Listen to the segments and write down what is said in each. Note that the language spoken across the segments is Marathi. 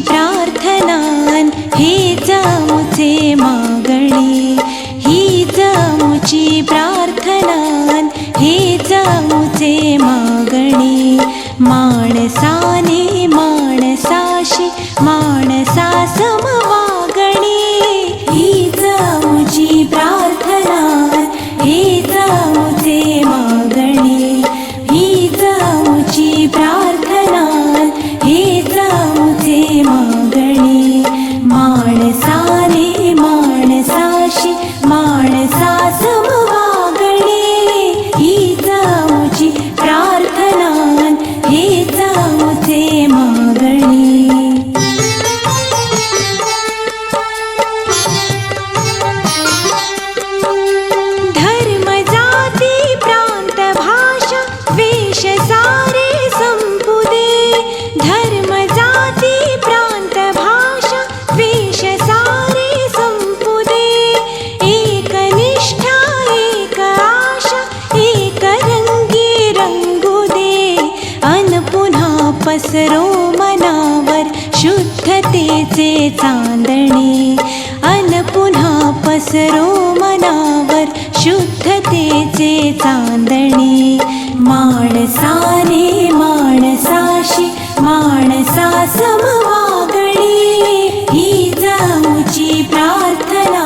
प्रार्थनान हेच आमुचे मागणे, हीच आमुची प्रार्थनान हेच आमुचे मागणे. माणसाने माणसाशी माणसा सम वागणे, हीच आमुची प्रार्थनान हेच आमुचे मागणे, हीच आमुची प्रार्थनान हेच आमुचे मागणे. माणसाने माणसाशी माणसा सम वागणे, हीच आमुची प्रार्थनान हेच आमुचे मागणे. धर्म जाती प्रांत भाषा वेश सारे संपू दे, धर्म जाती प्रांत भाषा वेश सारे संपू दे. एक निष्ठा एक आशा एक रंगी रंगू दे, अन पुन्हा पसरो मनावर शुद्धतेचे चांदणे, अन पुन्हा पसरो मनावर शुद्धतेचे चांदणे. माणसाने माणसाशी माणसा सम वागणे, हीच आमुची प्रार्थना.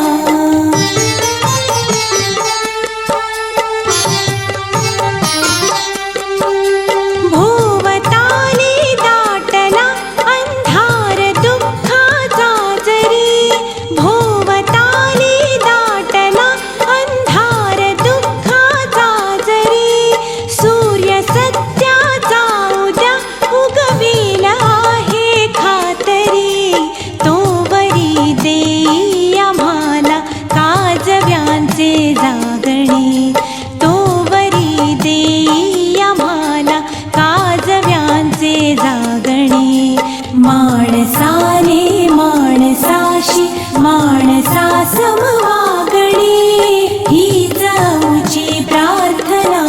भोवताली दाटला अंधार दुःखाचा जरी, भोवताली दाटला अंधार दुःखाचा जरी. सूर्य सत्याचा उद्या उगविल आहे खातरी, तोवरी देई आम्हाला काजव्यांचे जागणे, तोवरी देई आम्हाला काजव्यांचे जागणे. माणसाने माणसाशी माणसा सम वागणे, हीच आमुची प्रार्थना.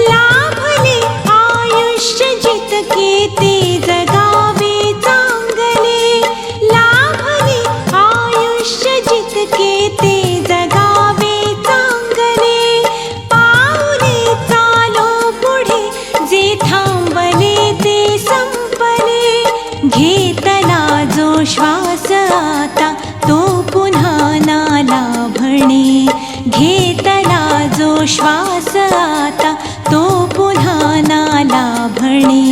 लाभले आयुष्य जितके ते जगावे चांगले, लाभले आयुष्य जितके ते जगावे चांगले. पाऊले चालो पुढे जे थांबले ते संपले, घेतला जो श्वास आता तो पुन्हा ना लाभणे, घेतला जो श्वास आता तो पुन्हा ना लाभणे.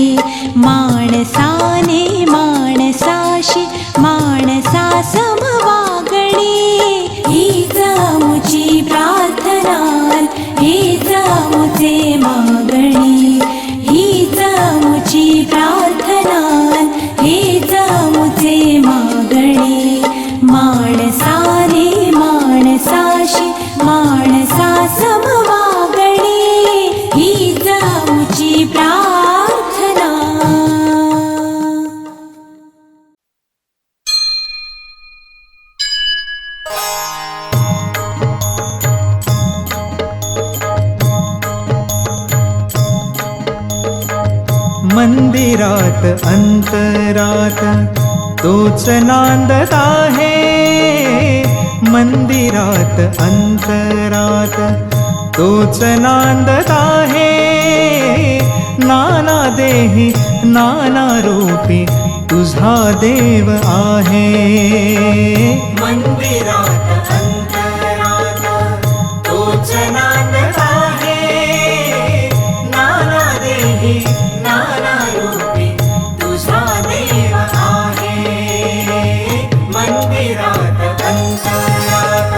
माणसाने माणसाशी माणसा सम वागणे, हीच आमुची प्रार्थना, हीच आमुचे मागणे, हीच आमुची प्रार्थना, हीच आमुचे मागणे. माणसाने माणसाशी माणसा सम वागणे, हीच आमुची प्रार्थना. मंदिरात अंतरात तोच नांदत आहे, मंदिरात अंतरात तोच नांदत आहे. नाना देही नाना रूपी तुझा देव आहे. मंदिरात अंतरात तोच नांदत आहे, नाना देही नाना रूपी तुझा देव आहे. मंदिरात अंतरात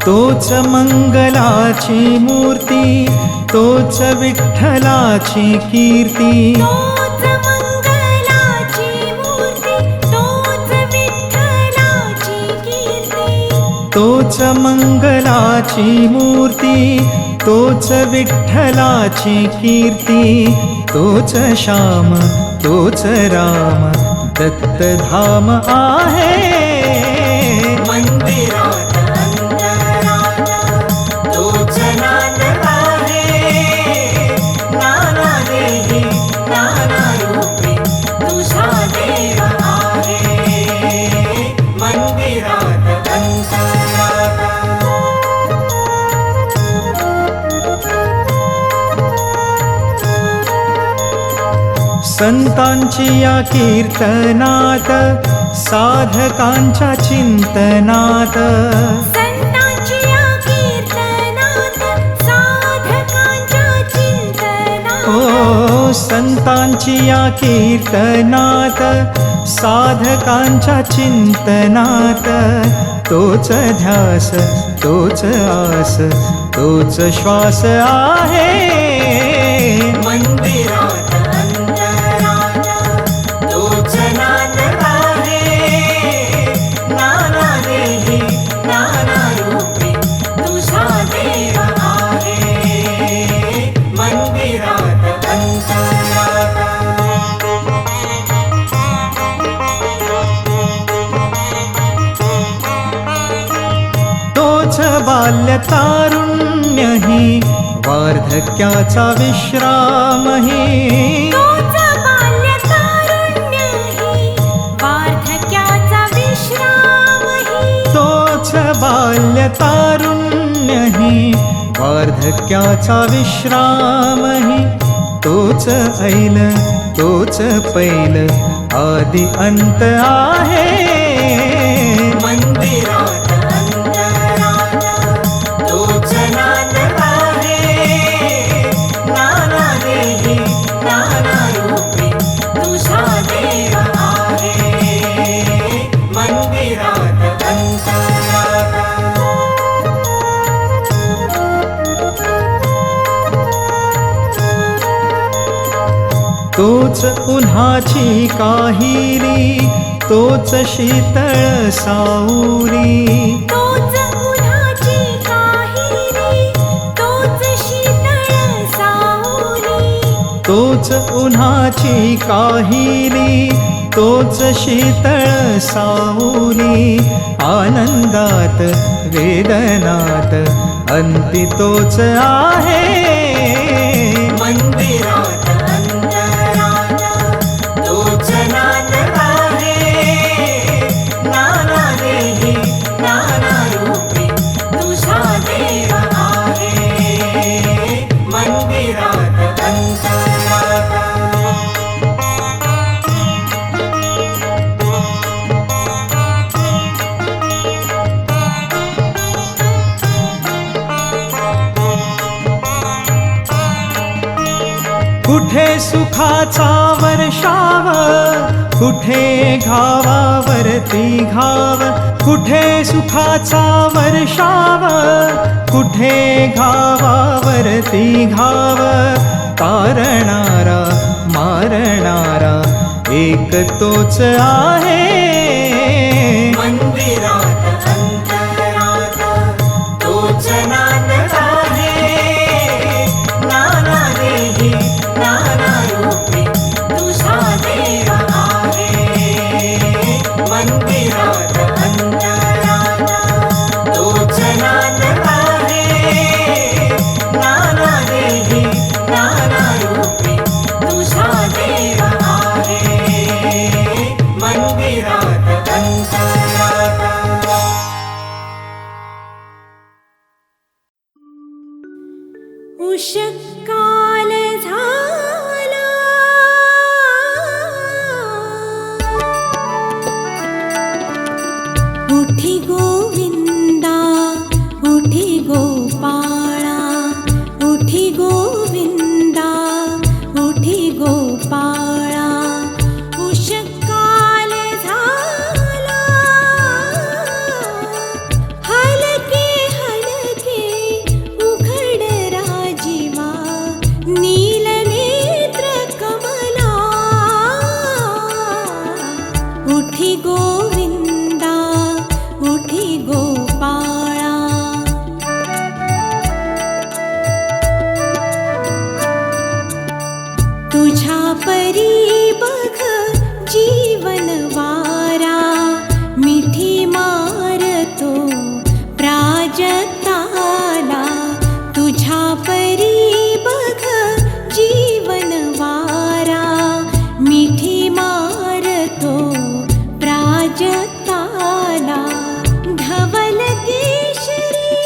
तोच मंगलाची मूर्ती, तोच विठ्ठलाची कीर्ती, तोच मंगलाची मूर्ती, तोच विठ्ठलाची कीर्ती. तोच मंगलाची मूर्ती, तोच विठ्ठलाची कीर्ती. तोच श्याम तोच राम दत्तधाम आहे. संतांची या कीर्तनात साधकांच्या चिंतनात संतांची या कीर्तनात साधकांच्या चिंतनात ओ संतांची या कीर्तनात साधकांच्या चिंतनात तोच ध्यास तोच आस तोच श्वास आहे मंदिरात अंतरात तोच नाद आहे नाना देही नाना रूपी तुझा देव आहे मंदिरात अंतरात तोच बाल्य तारुण्यही वार्धक्याचा विश्रामही तोच बाल्य तारुण्यही वार्धक्याचा विश्रामही तोच बाल्य तारुण्यही वार्धक्याचा विश्रामही तोच ऐल तोच पैल आदि अंत आहे मंदिरात अंतरात तोच नाद आहे नाना देही नाना रूपी तुझा देव आहे मंदिरात अंतरात तोच उन्हाची काहिली तोच शीतळ सावली तोच उन्हाची काहिली तोच शीतळ सावली तोच उन्हाची काहिली तोच शीतळ सावली आनंदात वेदनात अंती तोच आहे मंदिरात अंतरात तोच नाद आहे नाना देही नाना रूपी तुझा देव आहे मंदिरात अंतरात कुठे सुखाचा वर्षाव कुठे घावावरती घाव कुठे सुखाचा वर्षाव कुठे घावावरती घाव तारणारा मारणारा एक तोच आहे मंदिरात अंतरात तोच नाद आहे नाना देही नाना रूपी तुझा देव आहे मंदिरात अंतरात तोच नाद आहे नाना देही नाना रूपी तुझा देव आहे मंदिरात अंतरात उषकाल झाला उठी गोविंदा उठी गोपाळा उठी गोविंदा उठी गोपाळा उषकाल झाला हलके हलके उघड राजीवा नीलनेत्र कमला उठी गोविंदा उठी गोपाळा तुझ्या परी बघ जीवन वारा मिठी मारतो प्राजक्ताला तुझ्या परी बघ जीवन वारा मिठी मारतो प्राजक्ताला धवल केशरी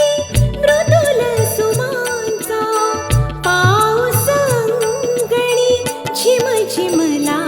मृदुल सुमांचा पाऊस अंगणी झिम झिमला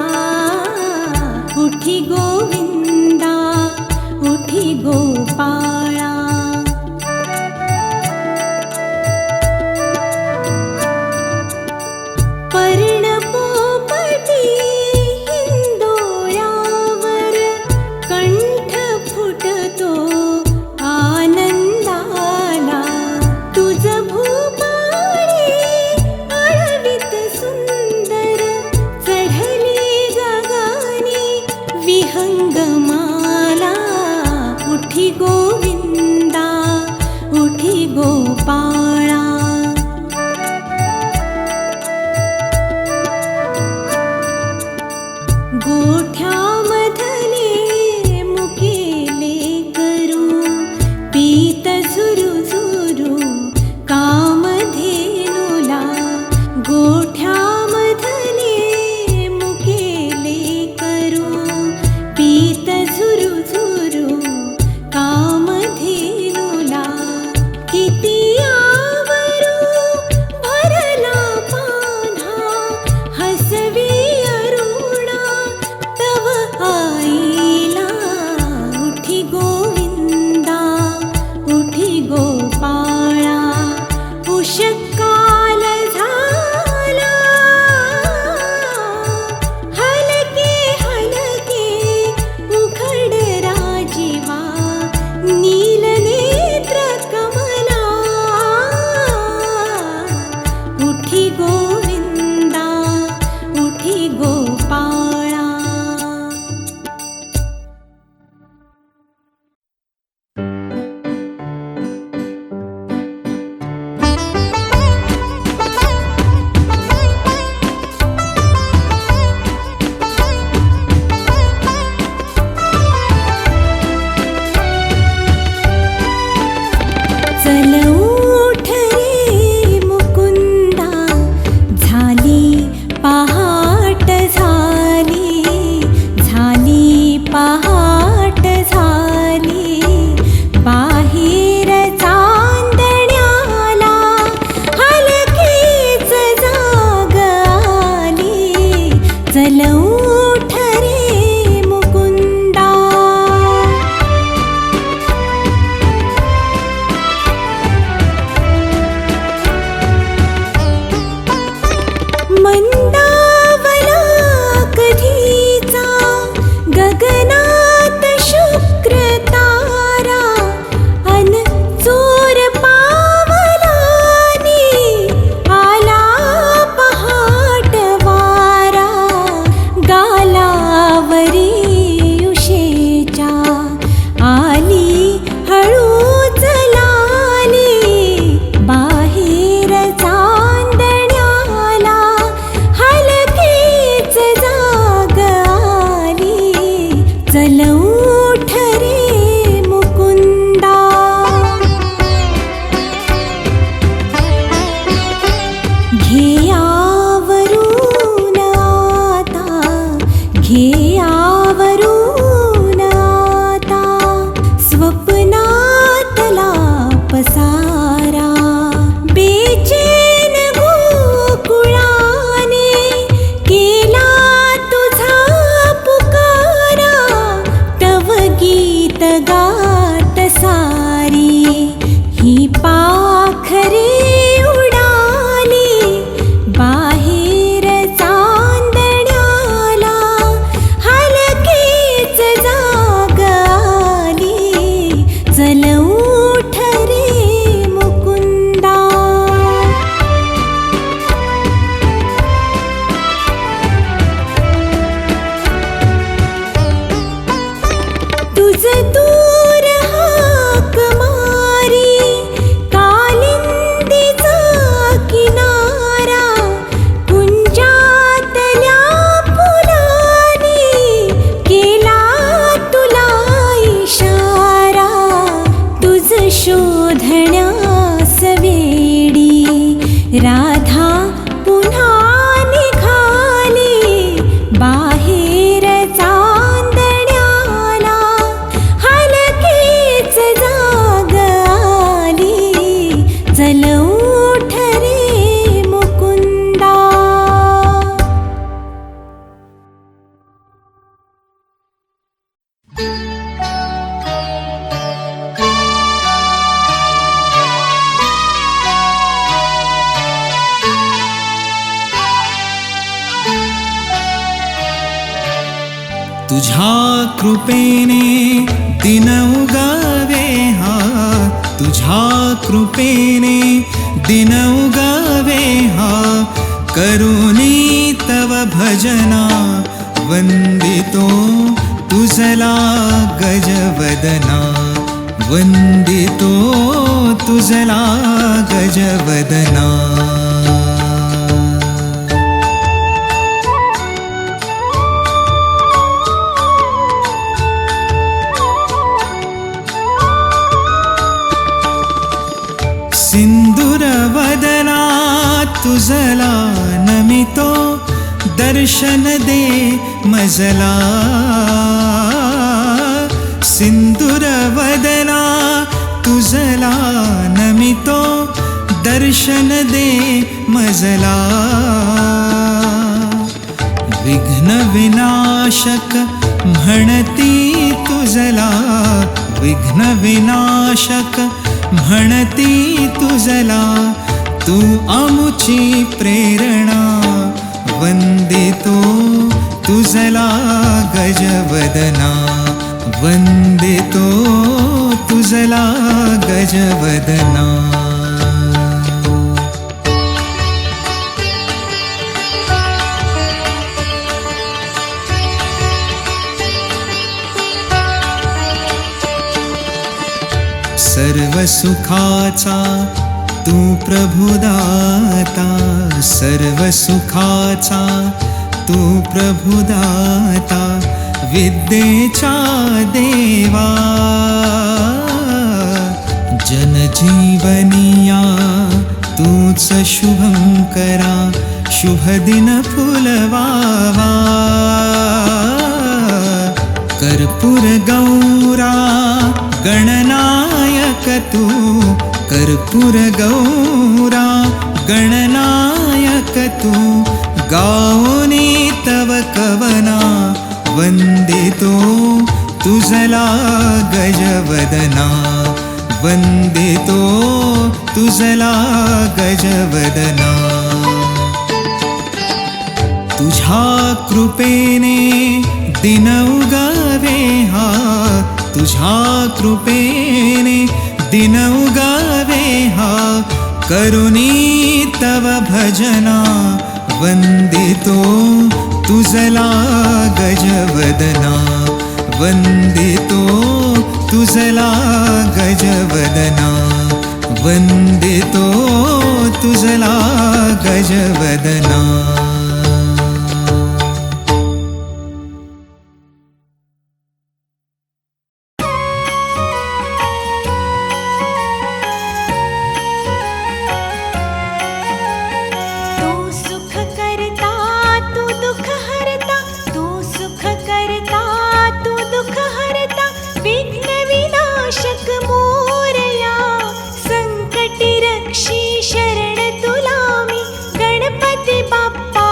गीत गात सारी ही पाखरे उडाली बाहेर चांदण्याला हलकेच जाग आली चल उठ रे मुकुंदा तुझ दूर हाक मारी कालिंदीचा किनारा कुंजातल्या फुलांनी केला तुला इशारा तुझ शोधण्यास वेडी राधा पुन्हा निघाली बाहेर चांदण्याला हलकेच जाग आली चल उठ रे मुकुंदा तुझ्या कृपेने दिन उगावे हा तुझ्या कृपेने दिन उगावे हा करुणी तव भजना वंदितो तुझला गजवदना वंदितो तुझला गजवदना सिंदूरवदना तुझला नमितो दर्शन दे मजला सिंदूरवदना तुझला नमितो दर्शन दे मजला विघ्न विनाशक म्हणती तुझला विघ्न विनाशक म्हणती तुझला तू आमुची प्रेरणा वंदितो तुझला गजवदना वंदितो तुझला गजवदना सर्व सुखाचा तू प्रभुदाता सर्व सुखाचा तू प्रभुदाता विद्येचा देवा जनजीवनिया तूच शुभं करा शुभ दिन फुलवावा कर्पूर गौरा गणनायक तू कर्पूर गौरा गणनायक तू गाओनी तव कवना वंदितो तुझला गजवदना वंदितो तुझला गजवदना तुझ्या कृपेने दिन उगावे हा तुझ्या कृपेने दिन उगावे हा करुणी तव भजना वंदितो तुझला गजवदना वंदितो तुझला गजवदना वंदितो तुझला गजवदना संकटी रक्षी शरण तुला मी गणपती बाप्पा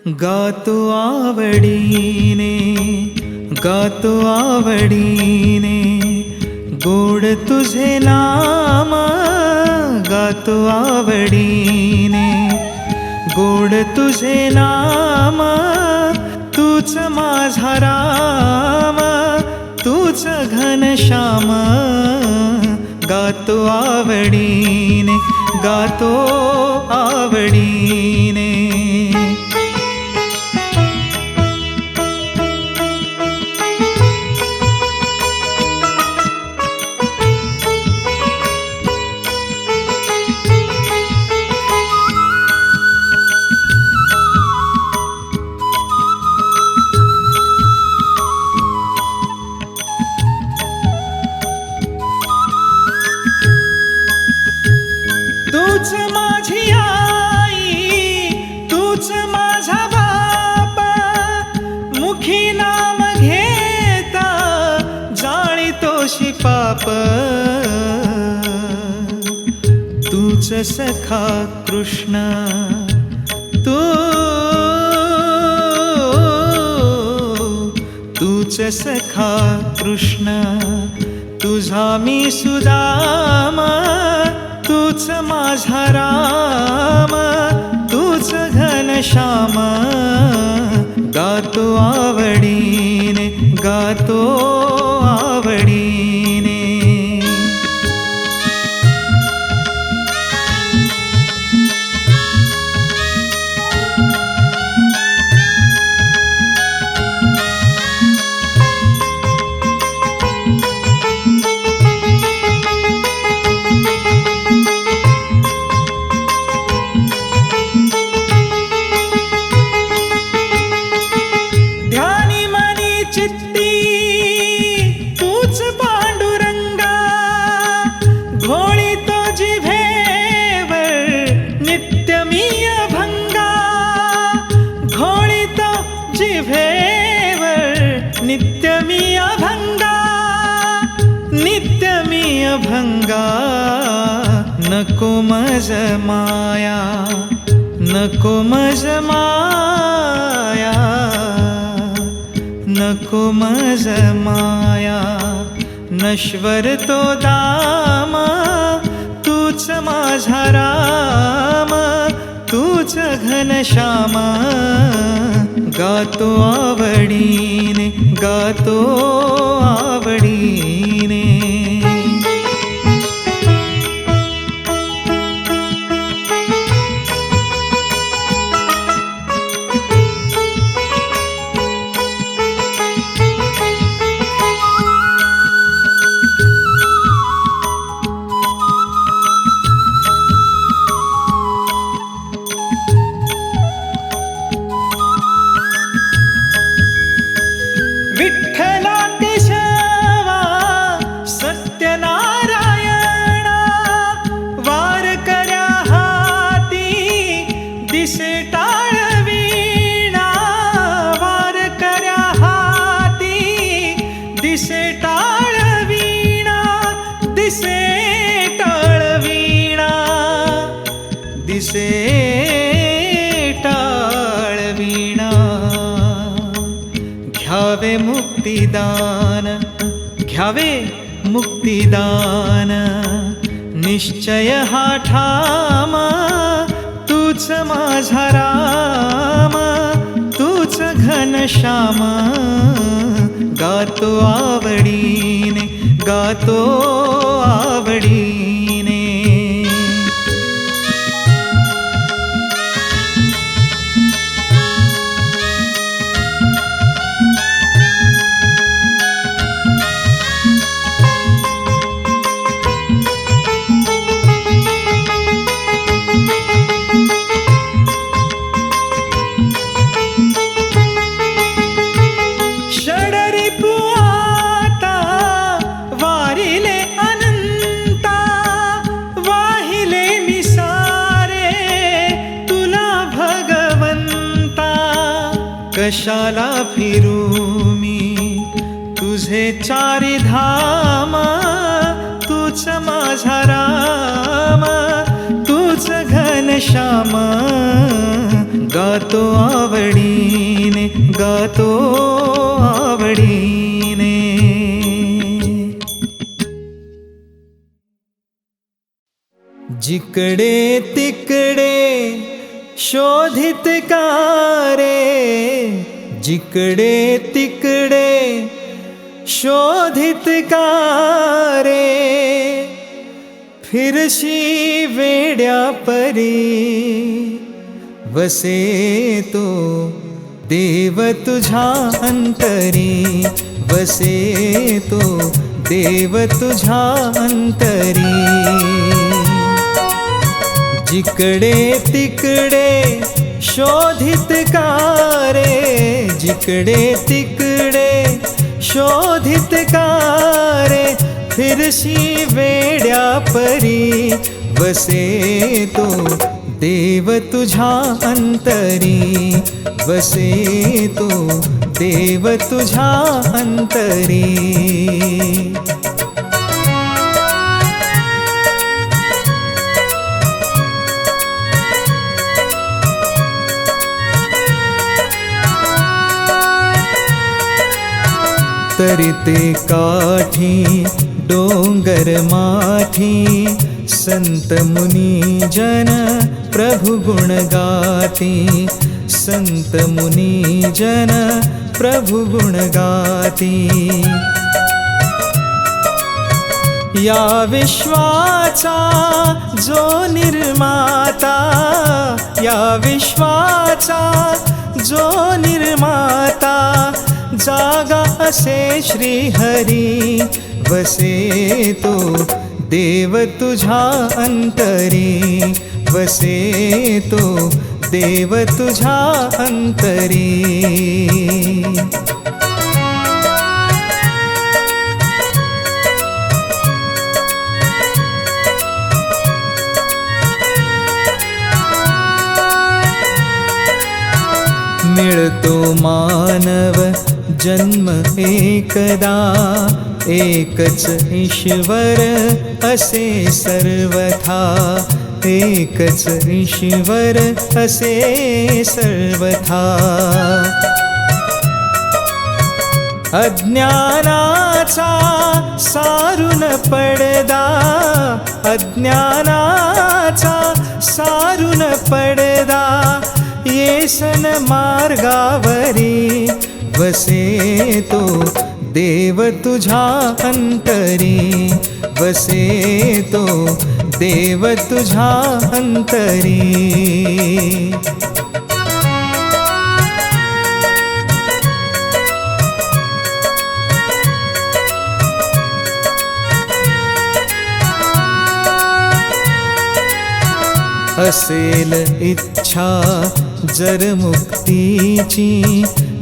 गातो आवडीने, गातो आवडीने, गोड तुझे नाम, गातो आवडीने, गोड तुझे नाम, तूच माझा राम, तूच घनश्याम, गातो आवडीने, गातो आवडीने. तूच माझी आई, तूच माझा बाप, मुखी नाम घेता जाळीतोशी पाप. तूच सखा कृष्ण, तूच सखा कृष्ण, तुझा मी सुदाम, तूच माझा राम, तूच घनश्याम, गातो आवडीने, गातो आवडीने. नित्य मी अभंगा, नित्य मी अभंगा, नको मज माया, नको मज माया, नको मज माया. नश्वर तो दाम, तूच माझा राम, तूच घनश्याम, गातो आवडीने, गातो आवडीने. विठ्ठला केशवा सत्यनारायणा, वारकऱ्या हाती दिसे टाळवीणा, वारकऱ्या हाती दिसे टाळवीणा, दिसे टाळवीणा, दिसे टाळवीणा. घ्यावे मुक्तिदान, घ्यावे मुक्तिदान, निश्चय हा ठाम, तूच माझा राम, तूच घनश्याम, गातो आवडीने, गातो आवडीने. षडरिपु आता वारिले अनंता, वाहिले मी सारे तुला भगवंता. कशाला फिरू मी तुझे चारी धाम, तूच माझा राम, तूच घनश्याम, गातो आवडी. तो आवडीने. जिकडे तिकडे शोधित का रे, जिकडे तिकडे शोधित का रे, फिरशी वेड्या परी वसे तो देव तुझ्या अंतरी, वसे तो देव तुझ्या अंतरी. जिकडे तिकडे शोधित का रे, जिकडे तिकडे शोधित का रे, फिरशी वेड्या परी वसे तो देव तुझ्या अंतरी, वसे तो देव तुझ्या अंतरी. तरिते काठी डोंगर माथी, संत मुनी जन प्रभु गुण गाती, संत मुनी जन प्रभु गुण गाती. या विश्वाचा जो निर्माता, या विश्वाचा जो निर्माता, जागा असे श्री हरी वसे तो देव तुझ्या अंतरी, वसे तो देव तुझ्या अंतरी. मिळतो मानव जन्म एकदा, एकच ईश्वर असे सर्वथा, एकच ईश्वर असे सर्वथा. अज्ञानाचा सारून पडदा, अज्ञानाचा सारून पडदा, येसन मार्गावरी वसे तो देव तुझ्या अंतरी, वसे तो देव तुझ्या अंतरी. असेल इच्छा जर मुक्तीची,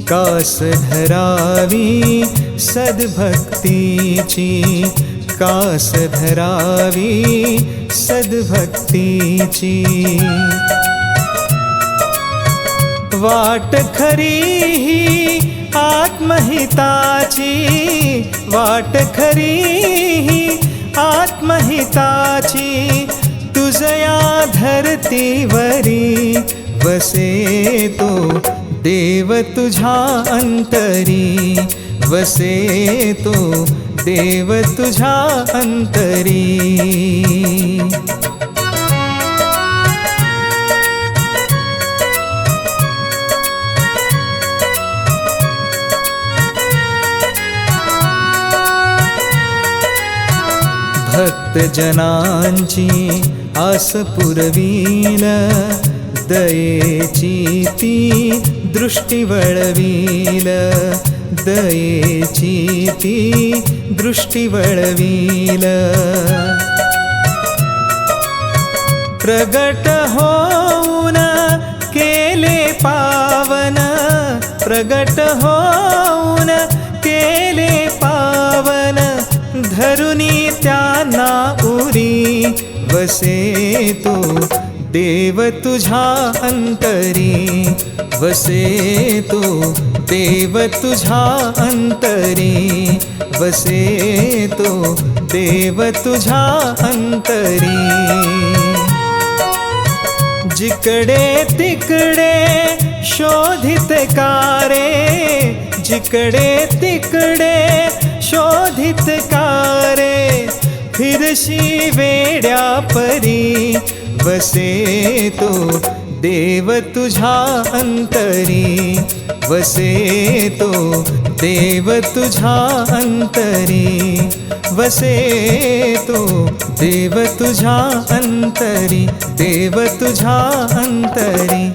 कास धरावी सद्भक्तीची, कास धरावी सद्भक्तीची. वाट खरी ही आत्महिताची, वाट खरी ही आत्महिताची, तुझया धरतीवरी वसे तो देव तुझ्या अंतरी, वसे तो देव तुझ्या अंतरी. भक्त जनांची आस पुरवील, दयेची ती दृष्टी वळवील, दयेची ती दृष्टी वळवील. प्रगट होऊन केले पावन, प्रगट होऊन केले पावन, धरुनी त्यांना उरी वसे तो देव तुझ्या अंतरी, वसे तो देव तुझ्या अंतरी, वसे तो देव तुझ्या अंतरी. जिकडे तिकडे शोधित का रे, इकडे तिकडे शोधित कारे, फिरशी वेड्या परी वसे तो देव तुझ्या अंतरी, वसे तो देव तुझ्या अंतरी, वसे तो देव तुझ्या अंतरी, देव तुझ्या अंतरी.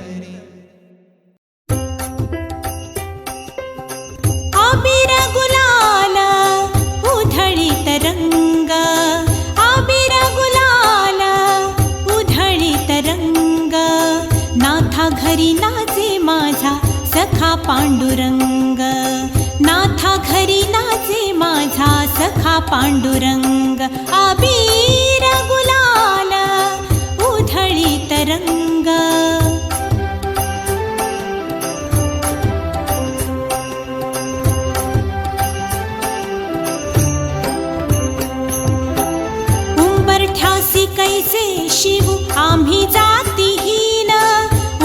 अबीर गुलाल उधळीत रंग, अबीर गुलाल उधळीत रंग, नाथा घरी नाचे माझा सखा पांडुरंग, नाथा घरी नाचे माझा सखा पांडुरंग. अबीर गुलाल उधळीत रंग. उंबरठ्यासी कैसे शिवू आम्ही जातीहीन,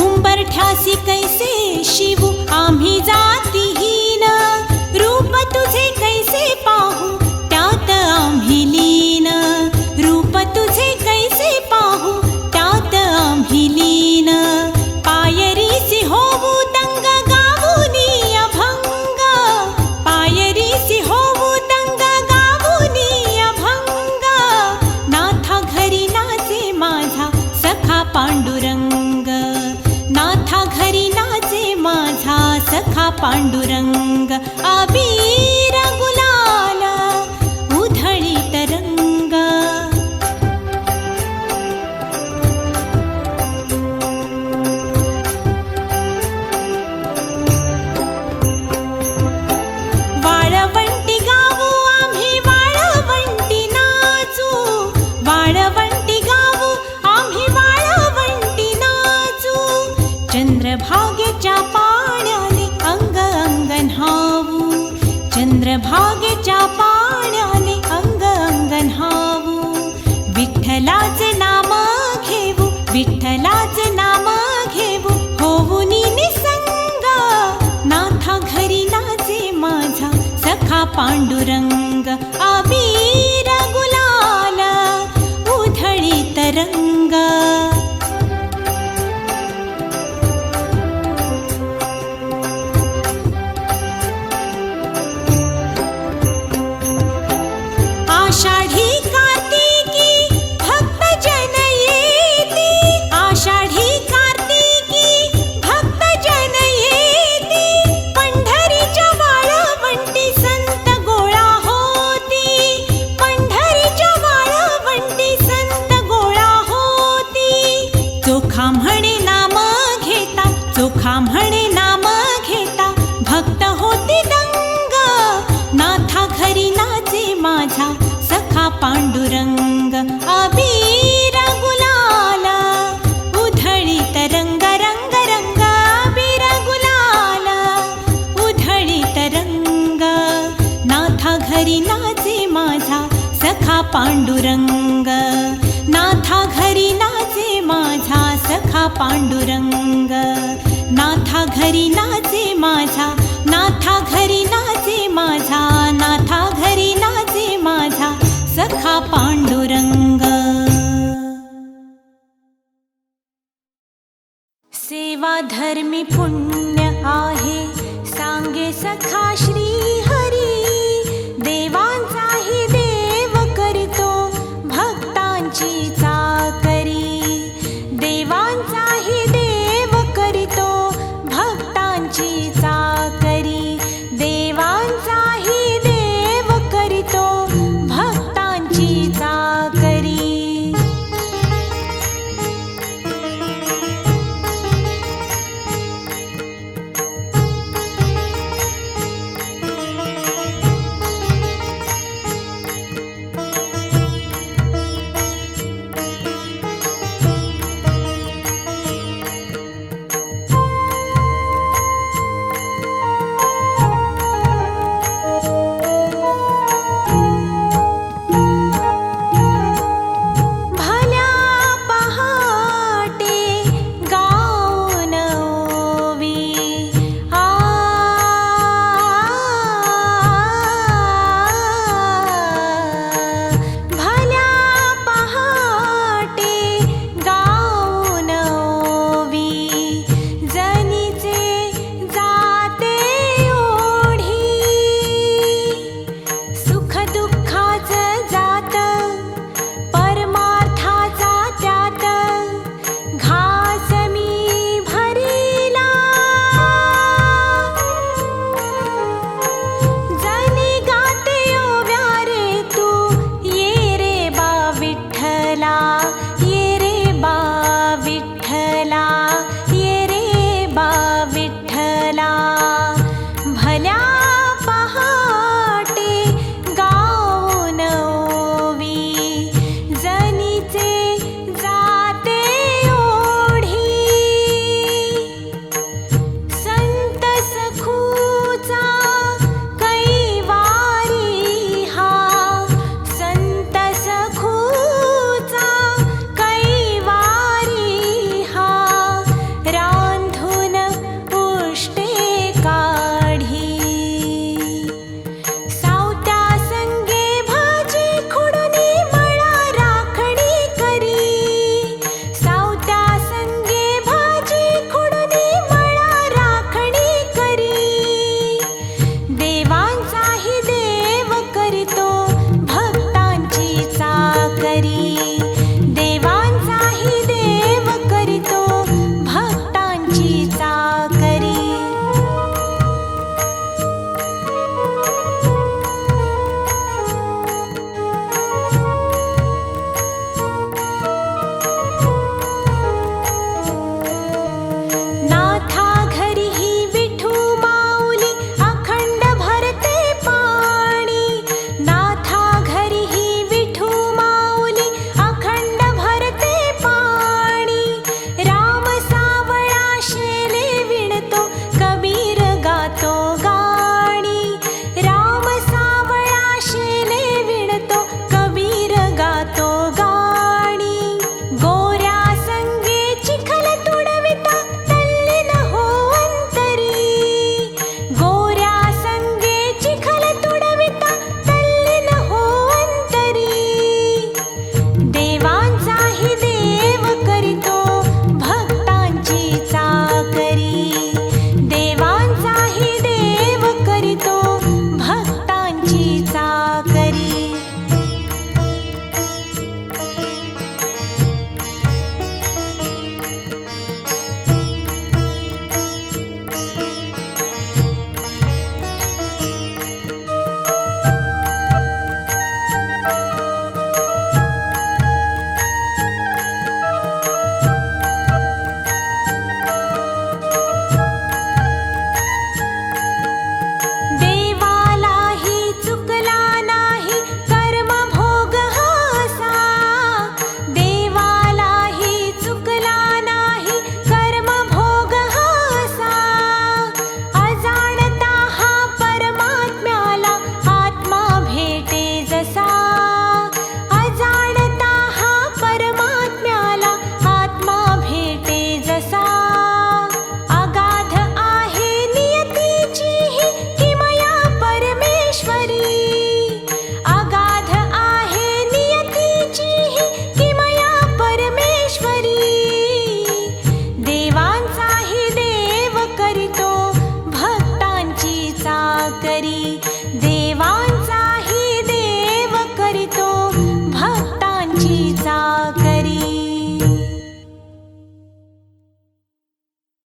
उंबरठ्यासी कैसे शिवू आम्ही जातीहीन, रूप तुझे कैसे पाहू त्यात आम्ही लीन, रूप तुझे कैसे पाहू त्यात आम्ही लीन. पायरीसी होऊ दंग गाऊनी अभंग, पायरीसी होऊ दंग गाऊनी अभंग, नाथा घरी नाचे माझा सखा पांडुरंग, नाथा घरी नाचे माझा सखा पांडुरंग. अबीर गुलाल उधळीत रंग. वाळवंटी गाऊ आम्ही वाळवंटी नाचू, वाळवंटी गाऊ आम्ही वाळवंटी नाचू, चंद्रभागेच्या पाण्याने अंग अंग न्हावू, चंद्रभागेच्या पाण्याने अंग अंग न्हावू. विठ्ठलाचे नाम घेऊ, विठ्ठलाचे नाम घेऊ, होऊनी निसंग, नाथा घरी नाचे माझा सखा पांडुरंग. अबीर गुलाल उधळीत रंग. आषाढी कार्तिकी भक्त जन येती, आषाढी कार्तिकी भक्त जन येती, पंढरीच्या वाळवंटी संत गोळा होती, पंढरीच्या वाळवंटी संत गोळा होती. चोखा म्हणे नाम घेता, चोखा म्हणे नाम घेता, भक्त होती दंग, नाथा घरी नाचे माझा सखा पांडुरंग. अबीर गुलाल उधळीत रंग रंग रंग, अबीर गुलाल उधळीत रंग, नाथा घरी नाचे माझा सखा पांडुरंग, नाथा घरी नाचे माझा सखा पांडुरंग, नाथा घरी नाचे माझा, नाथा घरी नाचे माझा, नाथा घरी नाचे माझा सखा पांडुरंग. सेवा धर्मी पुण्य आहे सांगे सखा